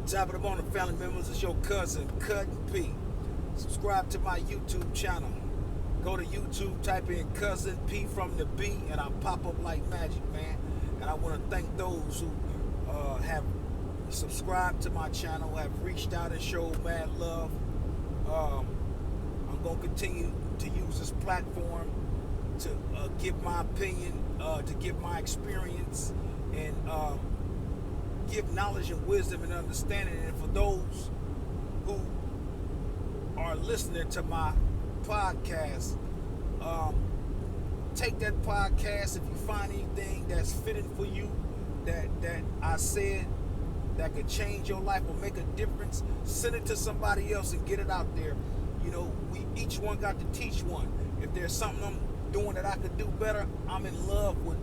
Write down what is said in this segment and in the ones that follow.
Top of the morning, family members. It's your cousin, Cousin P. Subscribe to my YouTube channel. Go to YouTube, type in Cousin P from the B, and I'll pop up like magic, man. And I want to thank those who have subscribed to my channel, have reached out and showed mad love. I'm going to continue to use this platform to give my opinion, to give my experience, and give knowledge and wisdom and understanding. And for those who are listening to my podcast, take that podcast if you find anything that's fitting for you, that I said that could change your life or make a difference. Send it to somebody else and get it out there. You know, we each one got to teach one. If there's something I'm doing that I could do better, I'm in love with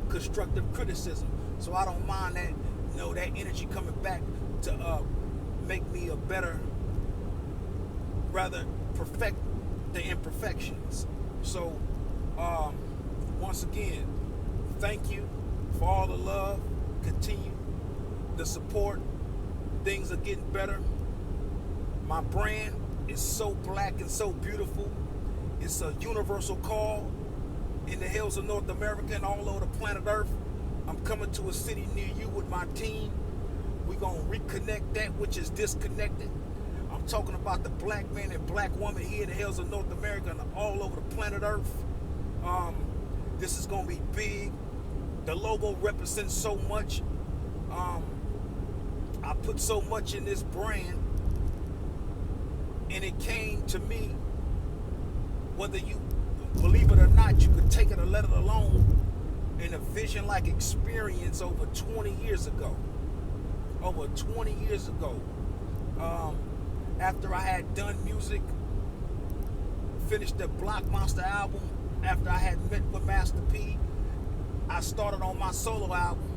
constructive criticism. So I don't mind that, you know, that energy coming back to make me a better, rather perfect the imperfections. So once again, thank you for all the love. Continue the support. Things are getting better. My brand is so black and so beautiful. It's a universal call in the hills of North America and all over the planet Earth. I'm coming to a city near you with my team. We're going to reconnect that which is disconnected. I'm talking about the black man and black woman here in the hills of North America and all over the planet Earth. This is going to be big. The logo represents so much. I put so much in this brand, and it came to me, whether you believe it or not, you could take it or let it alone, in a vision-like experience over 20 years ago. Over 20 years ago. After I had done music, finished the Block Monster album, after I had met with Master P, I started on my solo album,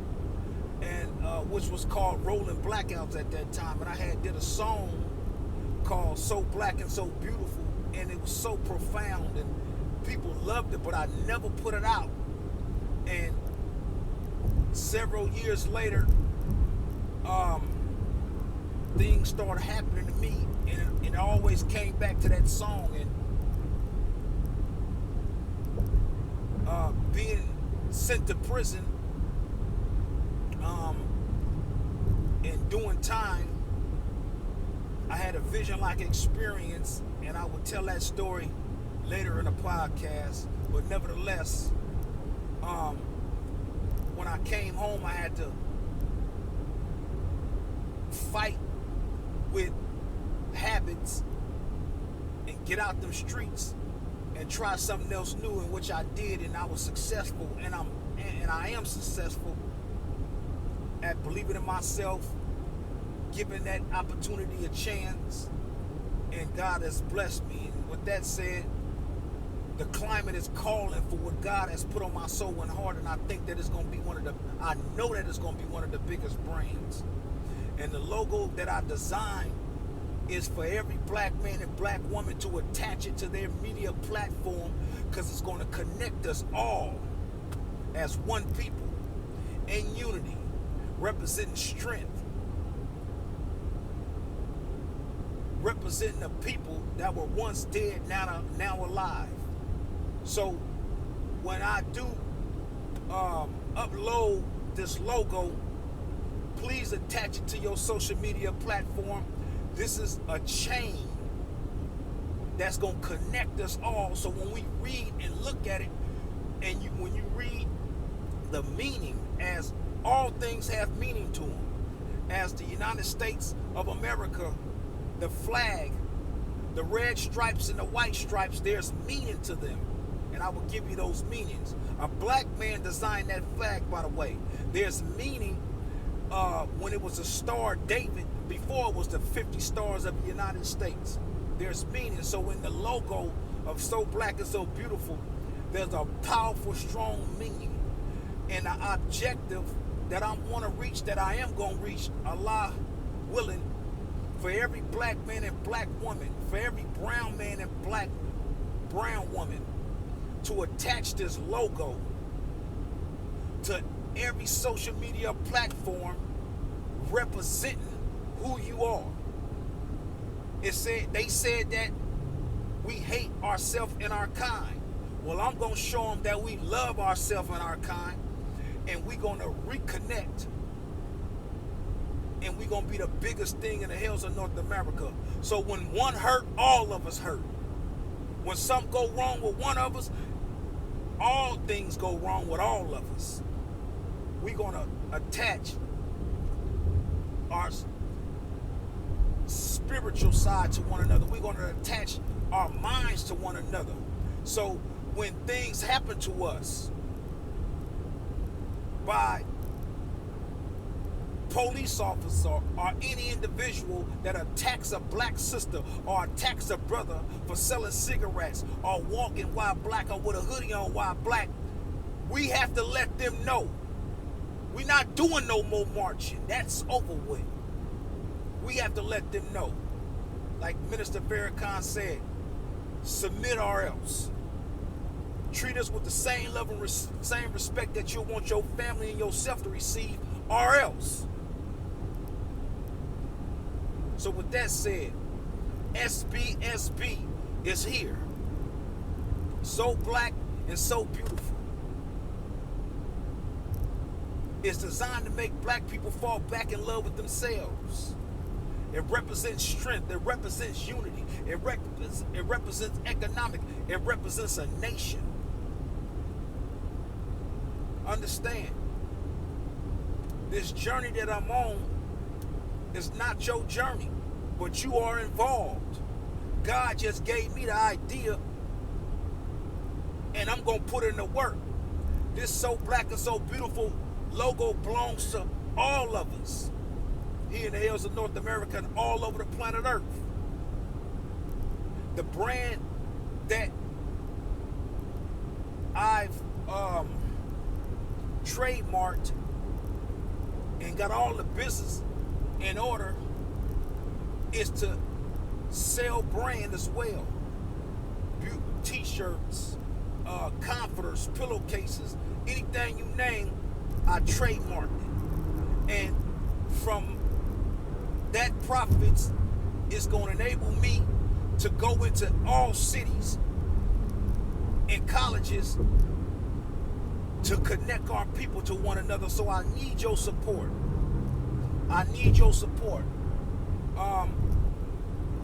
and which was called Rolling Blackouts at that time. And I had did a song called So Black and So Beautiful, and it was so profound, and people loved it, but I never put it out. And several years later, things started happening to me, and it always came back to that song. And being sent to prison and doing time, I had a vision-like experience, and I would tell that story later in the podcast. But nevertheless, when I came home, I had to fight with habits and get out them streets and try something else new, in which I did, and I was successful, and I am successful at believing in myself, giving that opportunity a chance, and God has blessed me. And with that said, the climate is calling for what God has put on my soul and heart, and I think that it's going to be I know that it's going to be one of the biggest brands. And the logo that I designed is for every black man and black woman to attach it to their media platform, because it's going to connect us all as one people in unity, representing strength, representing the people that were once dead, now alive. So when I do upload this logo, please attach it to your social media platform. This is a chain that's going to connect us all. So when we read and look at it, and when you read the meaning, as all things have meaning to them, as the United States of America, the flag, the red stripes and the white stripes, there's meaning to them. And I will give you those meanings. A black man designed that flag, by the way. There's meaning when it was a Star David, before it was the 50 stars of the United States. There's meaning. So in the logo of So Black and So Beautiful, there's a powerful, strong meaning. And the objective that I want to reach, that I am going to reach, Allah willing, for every black man and black woman, for every brown man and brown woman, to attach this logo to every social media platform, representing who you are. They said that we hate ourselves and our kind. Well, I'm going to show them that we love ourselves and our kind, and we're going to reconnect, and we're going to be the biggest thing in the hills of North America. So when one hurt, all of us hurt. When something go wrong with one of us, all things go wrong with all of us. We're going to attach our spiritual side to one another. We're going to attach our minds to one another. So when things happen to us by police officer or any individual that attacks a black sister or attacks a brother for selling cigarettes or walking while black or with a hoodie on while black, we have to let them know. We're not doing no more marching. That's over with. We have to let them know. Like Minister Farrakhan said, submit or else. Treat us with the same level, same respect that you want your family and yourself to receive, or else. So with that said, SBSB is here. So black and so beautiful. It's designed to make black people fall back in love with themselves. It represents strength. It represents unity. It represents economic. It represents a nation. Understand, this journey that I'm on is not your journey, but you are involved. God just gave me the idea, and I'm going to put in the work. This So Black and So Beautiful logo belongs to all of us here in the hills of North America and all over the planet Earth. The brand that I've trademarked and got all the business in order is to sell brand as well. T-shirts, comforters, pillowcases, anything you name, I trademarked it. And from that profits is going to enable me to go into all cities and colleges to connect our people to one another. So I need your support. I need your support.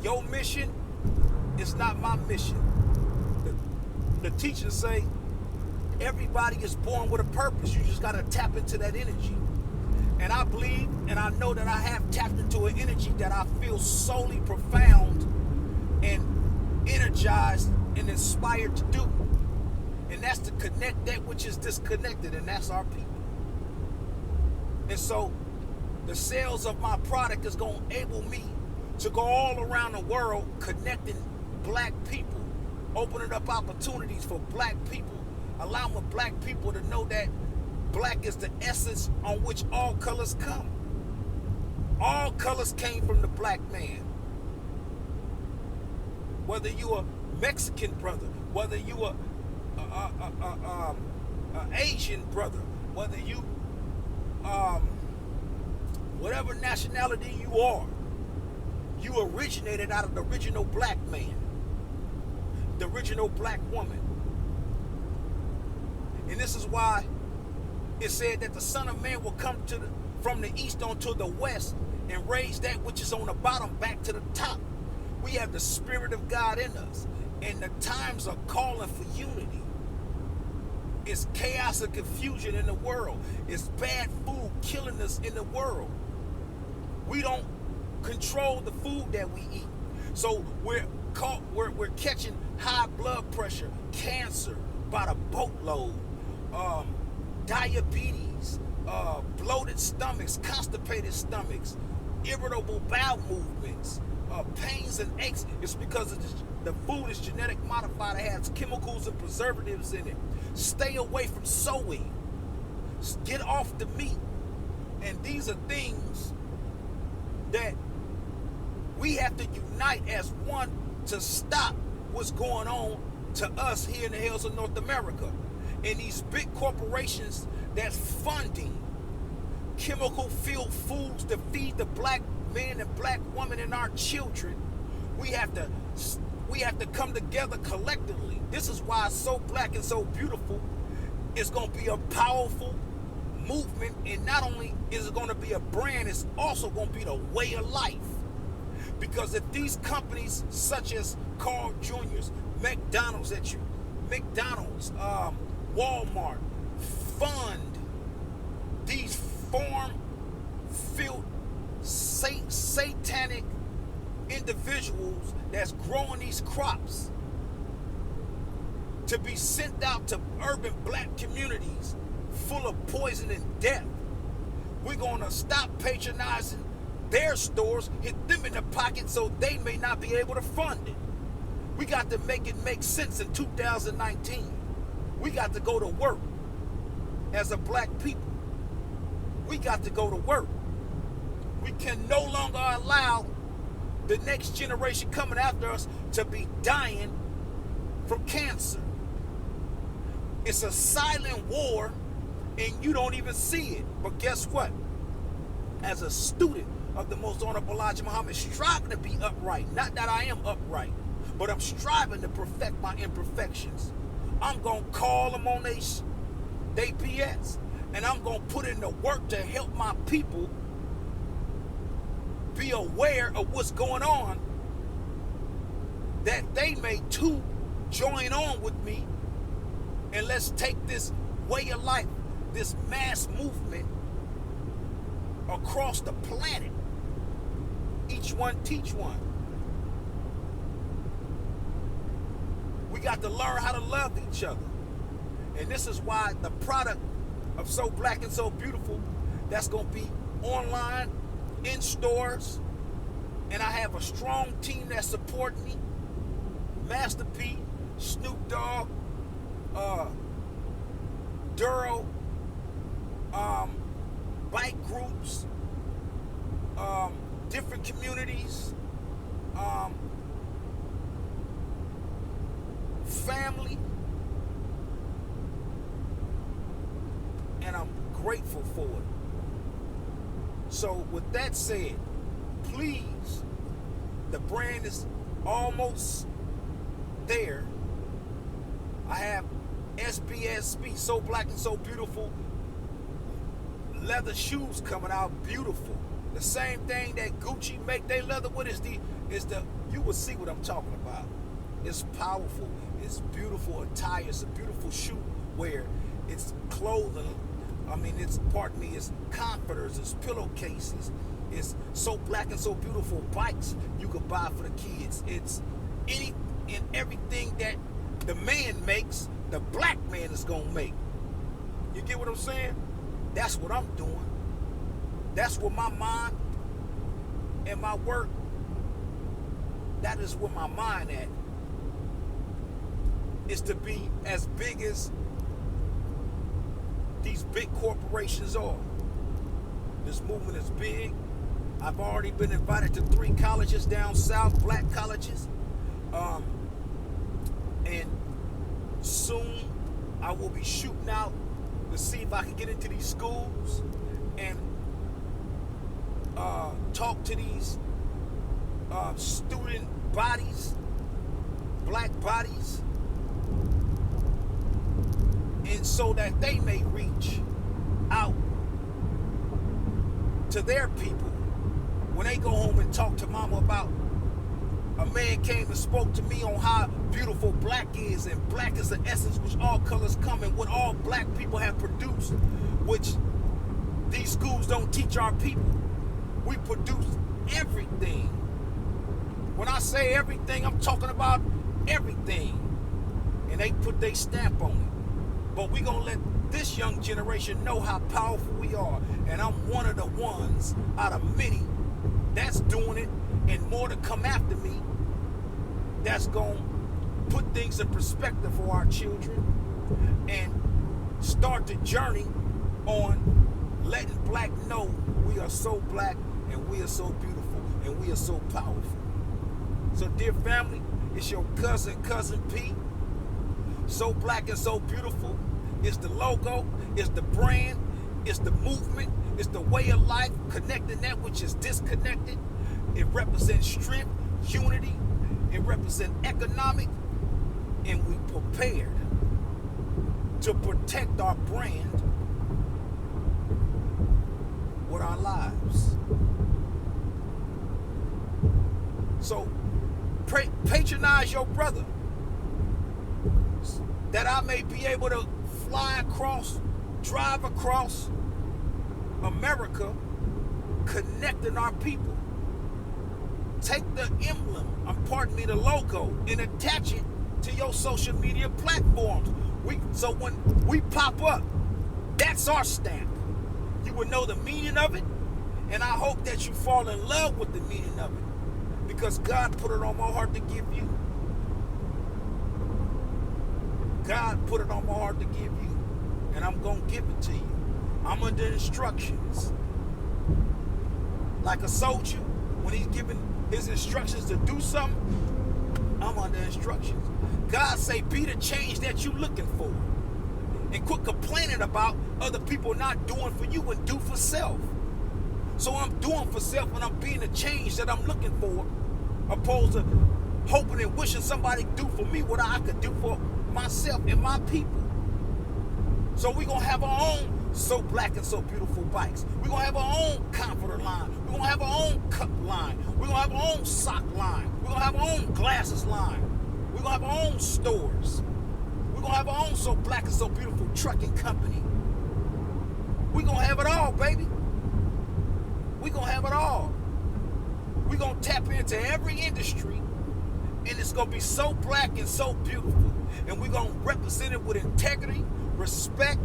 Your mission is not my mission. The teachers say everybody is born with a purpose. You just got to tap into that energy. And I believe and I know that I have tapped into an energy that I feel solely profound and energized and inspired to do. And that's to connect that which is disconnected, and that's our people. And so the sales of my product is going to enable me to go all around the world connecting black people, opening up opportunities for black people, allowing black people to know that black is the essence on which all colors come. All colors came from the black man. Whether you a Mexican brother, whether you a Asian brother, whether you whatever nationality you are, you originated out of the original black man, the original black woman. And this is why it said that the Son of Man will come from the east onto the west and raise that which is on the bottom back to the top. We have the Spirit of God in us, and the times are calling for unity. It's chaos and confusion in the world. It's bad food killing us in the world. We don't control the food that we eat. So we're catching high blood pressure, cancer by the boatload, diabetes, bloated stomachs, constipated stomachs, irritable bowel movements, pains and aches. It's because the food is genetic modified. It has chemicals and preservatives in it. Stay away from sowing. Get off the meat. And these are things that we have to unite as one to stop what's going on to us here in the hills of North America. And these big corporations that's funding chemical-filled foods to feed the black men and black women and our children. We have to come together collectively. This is why So Black and So Beautiful is going to be a powerful movement, and not only is it going to be a brand, it's also going to be the way of life. Because if these companies such as Carl Jr.'s, McDonald's, Walmart fund these farm-filled satanic individuals that's growing these crops to be sent out to urban black communities full of poison and death, we're going to stop patronizing their stores, hit them in the pocket so they may not be able to fund it. We got to make it make sense in 2019. We got to go to work as a black people. We got to go to work. We can no longer allow the next generation coming after us to be dying from cancer. It's a silent war and you don't even see it. But guess what? As a student of the most honorable Elijah Muhammad, striving to be upright. Not that I am upright, but I'm striving to perfect my imperfections. I'm going to call them on they BS. And I'm going to put in the work to help my people be aware of what's going on, that they may too join on with me, and let's take this way of life, this mass movement across the planet. Each one teach one. We got to learn how to love each other. And this is why the product of So Black and So Beautiful, that's going to be online, in stores, and I have a strong team that support me. Master P, Snoop Dogg, Duro, bike groups, different communities, family, and I'm grateful for it. So with that said, please, the brand is almost there. I have SBSB, So Black and So Beautiful, leather shoes coming out, beautiful. The same thing that Gucci make they leather with is the you will see what I'm talking about. It's powerful, it's beautiful attire, it's a beautiful shoe wear, it's clothing. I mean, it's comforters, it's pillowcases, it's So Black and So Beautiful bikes you could buy for the kids. It's any and everything that the man makes, the black man is gonna make. You get what I'm saying? That's what I'm doing. That's what my mind and my work, that is where my mind at, is to be as big as these big corporations are. This movement is big. I've already been invited to 3 colleges down south, black colleges. And soon I will be shooting out to see if I can get into these schools and talk to these student bodies, black bodies, and so that they may reach out to their people when they go home and talk to mama about a man came and spoke to me on how beautiful black is, and black is the essence which all colors come, and what all black people have produced, which these schools don't teach our people. We produce everything. When I say everything, I'm talking about everything. And they put their stamp on it. But we're going to let this young generation know how powerful we are. And I'm one of the ones out of many that's doing it, and more to come after me, that's going to put things in perspective for our children and start the journey on letting black know we are so black and we are so beautiful and we are so powerful. So dear family, it's your cousin P. So Black and So Beautiful. It's the logo, it's the brand, it's the movement, It's the way of life, connecting that which is disconnected. It represents strength, unity. It represents economic. And we prepared to protect our brand with our lives. So patronize your brother, that I may be able to fly across, drive across America, connecting our people. Take the emblem, pardon me, the logo, and attach it to your social media platforms. So when we pop up, that's our stamp. You will know the meaning of it, and I hope that you fall in love with the meaning of it, because God put it on my heart to give you. God put it on my heart to give you, and I'm going to give it to you. I'm under instructions. Like a soldier, when he's giving his instructions to do something, I'm under instructions. God say, be the change that you're looking for. And quit complaining about other people not doing for you, and do for self. So I'm doing for self, and I'm being the change that I'm looking for, opposed to hoping and wishing somebody do for me what I could do for myself and my people. So we're going to have our own So Black and So Beautiful bikes. We're going to have our own comforter line. We're going to have our own cup line. We're going to have our own sock line. We're going to have our own glasses line. We're going to have our own stores. We're going to have our own So Black and So Beautiful trucking company. We're going to have it all, baby. We're going to have it all. We're going to tap into every industry, and it's going to be so black and so beautiful. And we're going to represent it with integrity, respect,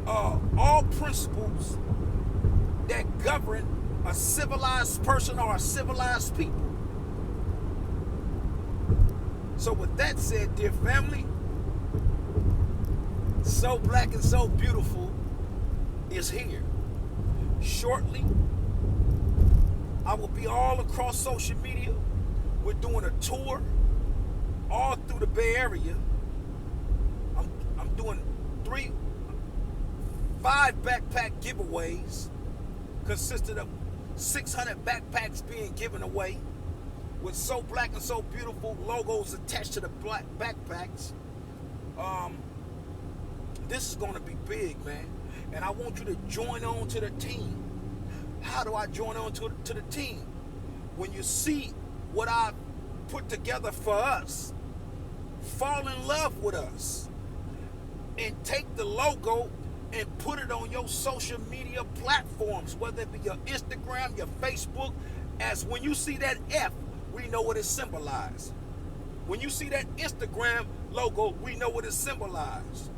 all principles that govern a civilized person or a civilized people. So with that said, dear family, So Black and So Beautiful is here. Shortly, I will be all across social media. We're doing a tour all through the Bay Area. I'm doing 5 backpack giveaways, consisting of 600 backpacks being given away with So Black and So Beautiful logos attached to the black backpacks. This is going to be big, man, and I want you to join on to the team. How do I join on to the team? When you see what I put together for us, fall in love with us, and take the logo and put it on your social media platforms, whether it be your Instagram, your Facebook. As when you see that F, we know what it symbolizes. When you see that Instagram logo, we know what it symbolizes.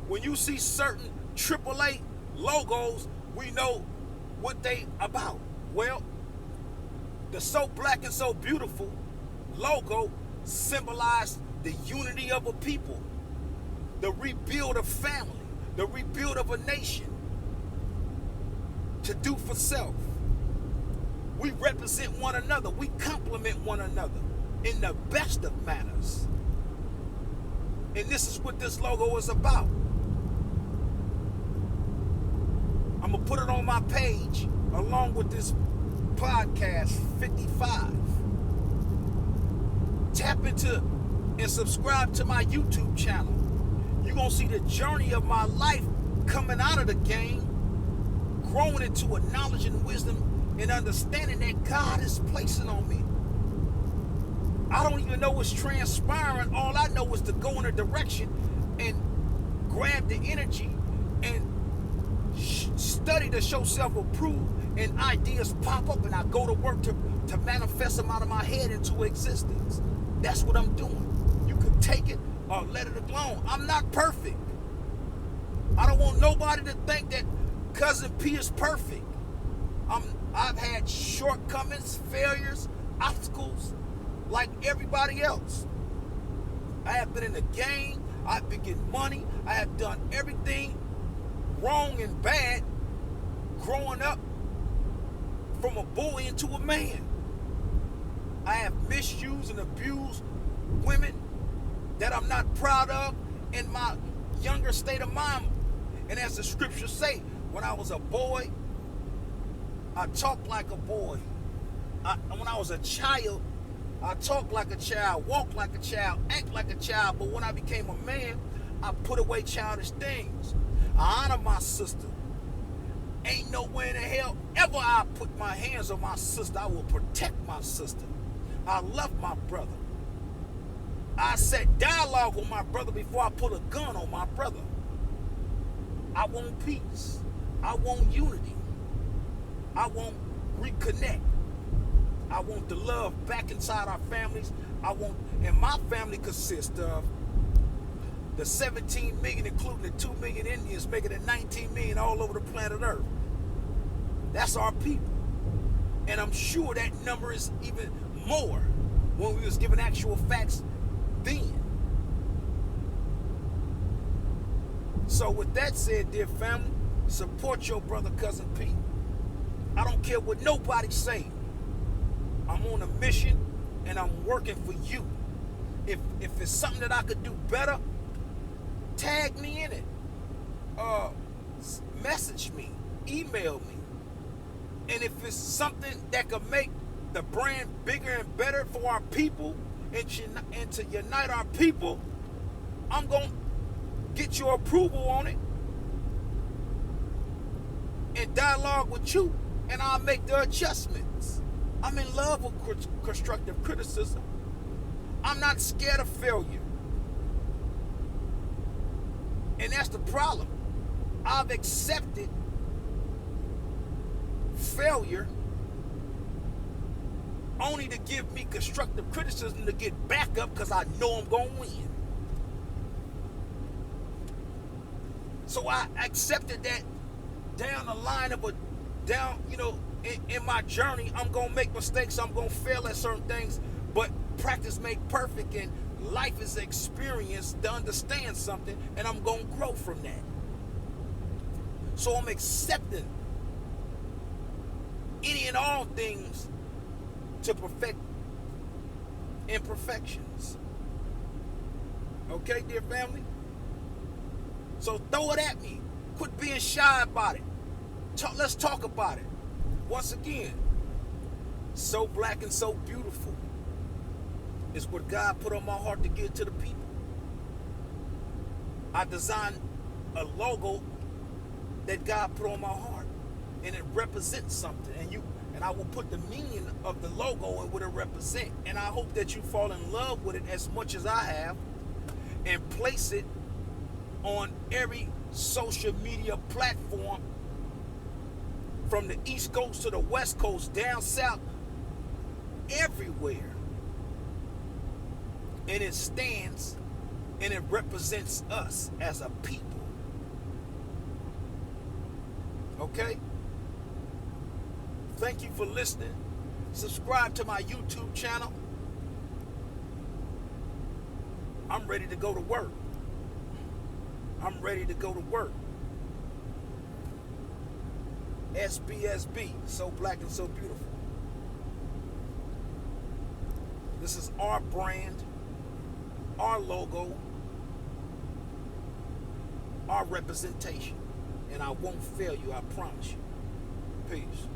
When you see certain AAA logos, we know what they about. Well, the So Black and So Beautiful logo symbolized the unity of a people, the rebuild of family, the rebuild of a nation, to do for self. We represent one another. We complement one another in the best of manners. And this is what this logo is about. I'm going to put it on my page along with this podcast 55. Tap into and subscribe to my YouTube channel. You're going to see the journey of my life coming out of the game, growing into a knowledge and wisdom and understanding that God is placing on me. I don't even know what's transpiring. All I know is to go in a direction and grab the energy and study to show self-approved, and ideas pop up and I go to work to manifest them out of my head into existence. That's what I'm doing. You can take it or let it alone. I'm not perfect. I don't want nobody to think that Cousin P is perfect. I've had shortcomings, failures, obstacles like everybody else. I have been in the game. I've been getting money. I have done everything wrong and bad growing up from a boy into a man. I have misused and abused women that I'm not proud of in my younger state of mind. And as the scriptures say, When I was a boy, I talked like a boy. When I was a child, I talked like a child, walked like a child, act like a child. But when I became a man, I put away childish things. I honor my sister. Ain't nowhere in the hell ever I put my hands on my sister. I will protect my sister. I love my brother. I set dialogue with my brother before I put a gun on my brother. I want peace. I want unity. I want reconnect. I want the love back inside our families. And my family consists of the 17 million, including the 2 million Indians, making it 19 million all over the planet Earth. That's our people. And I'm sure that number is even more when we was given actual facts then. So with that said, dear family, support your brother, cousin Pete. I don't care what nobody say. I'm on a mission and I'm working for you. If it's something that I could do better, tag me in it. Message me, email me. And if it's something that could make the brand bigger and better for our people and to unite our people, I'm going to get your approval on it and dialogue with you, and I'll make the adjustments. I'm in love with constructive criticism. I'm not scared of failure. And that's the problem. I've accepted failure only to give me constructive criticism to get back up because I know I'm going to win. So I accepted that down the line in my journey, I'm going to make mistakes. I'm going to fail at certain things, but practice make perfect, and life is experience to understand something, and I'm going to grow from that. So I'm accepting any and all things to perfect imperfections. Okay, dear family? So throw it at me. Quit being shy about it. Let's talk about it. Once again, so black and so beautiful is what God put on my heart to give to the people. I designed a logo that God put on my heart, and it represents something. And I will put the meaning of the logo and what it represents. And I hope that you fall in love with it as much as I have, and place it on every social media platform, from the East Coast to the West Coast, down south, everywhere. And it stands and it represents us as a people. Okay? Thank you for listening. Subscribe to my YouTube channel. I'm ready to go to work. I'm ready to go to work. SBSB, so black and so beautiful. This is our brand, our logo, our representation. And I won't fail you, I promise you. Peace.